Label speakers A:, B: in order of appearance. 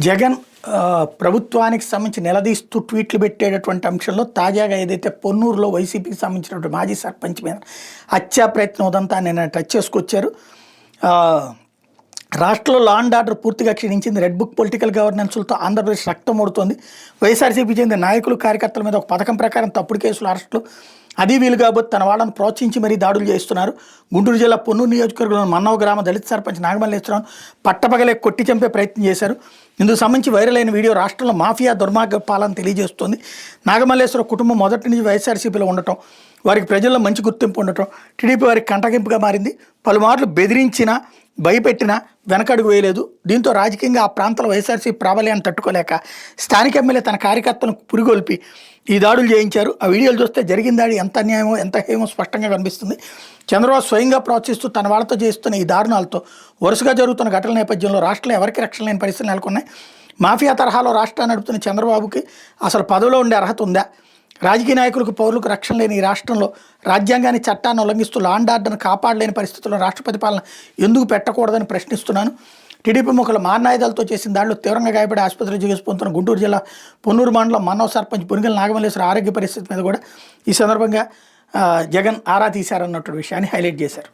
A: జగన్ ప్రభుత్వానికి సంబంధించి నిలదీస్తూ ట్వీట్లు పెట్టేటటువంటి అంశంలో తాజాగా ఏదైతే పొన్నూరులో వైసీపీకి సంబంధించినటువంటి మాజీ సర్పంచ్ మీద హత్యా ప్రయత్నం ఉదంతా నిన్న టచ్ చేసుకొచ్చారు. రాష్ట్రంలో లా అండ్ ఆర్డర్ పూర్తిగా క్షీణించింది. రెడ్ బుక్ పొలిటికల్ గవర్నెన్స్లతో ఆంధ్రప్రదేశ్ రక్తం ఓడుతోంది. వైఎస్ఆర్సీపీ చెందిన నాయకులు కార్యకర్తల మీద ఒక పథకం ప్రకారం తప్పుడు కేసులు అరెస్టులు, అది వీలు కాబట్టి తన వాళ్ళను ప్రోత్సహించి మరీ దాడులు చేస్తున్నారు. గుంటూరు జిల్లా పొన్నూరు నియోజకవర్గంలో మన్నవ గ్రామ దళిత సర్పంచ్ నాగమల్లేశ్వరరావు పట్టపగలే కొట్టి చంపే ప్రయత్నం చేశారు. ఇందుకు సంబంధించి వైరల్ అయిన వీడియో రాష్ట్రంలో మాఫియా దుర్మార్గ పాలన తెలియజేస్తోంది. నాగమల్లేశ్వర కుటుంబం మొదటి నుంచి వైఎస్ఆర్సీపీలో ఉండటం, వారికి ప్రజల్లో మంచి గుర్తింపు ఉండటం టీడీపీ వారికి కంటగింపుగా మారింది. పలుమార్లు బెదిరించినా భయపెట్టినా వెనకడుగు వేయలేదు. దీంతో రాజకీయంగా ఆ ప్రాంతంలో వైఎస్ఆర్సీపీ ప్రాబల్యాన్ని తట్టుకోలేక స్థానిక ఎమ్మెల్యే తన కార్యకర్తలను పురిగొల్పి ఈ దాడులు చేయించారు. ఆ వీడియోలు చూస్తే జరిగిన దాడి ఎంత అన్యాయమో ఎంత హేమో స్పష్టంగా కనిపిస్తుంది. చంద్రబాబు స్వయంగా ప్రోత్సహిస్తూ తన వాళ్ళతో చేస్తున్న ఈ దారుణాలతో వరుసగా జరుగుతున్న ఘటనల నేపథ్యంలో రాష్ట్రంలో ఎవరికి రక్షణ లేని పరిస్థితులు నెలకొన్నాయి. మాఫియా తరహాలో రాష్ట్రాన్ని నడుపుతున్న చంద్రబాబుకి అసలు పదవిలో ఉండే అర్హత ఉందా? రాజకీయ నాయకులకు పౌరులకు రక్షణ లేని ఈ రాష్ట్రంలో రాజ్యాంగాన్ని చట్టాన్ని ఉల్లంఘిస్తూ లా అండ్ ఆర్డర్ను కాపాడలేని పరిస్థితుల్లో రాష్ట్రపతి పాలన ఎందుకు పెట్టకూడదని ప్రశ్నిస్తున్నాను. టీడీపీ ముఖుల మారణాయుధాలతో చేసిన దాడిలో తీవ్రంగా గాయపడి ఆసుపత్రిలో చికిత్స పొందుతున్న గుంటూరు జిల్లా పొన్నూరు మండలం మన్నవ సర్పంచ్ పునిగల నాగమల్లేశ్వర ఆరోగ్య పరిస్థితి మీద కూడా ఈ సందర్భంగా జగన్ ఆరా తీశారన్నటువంటి విషయాన్ని హైలైట్ చేశారు.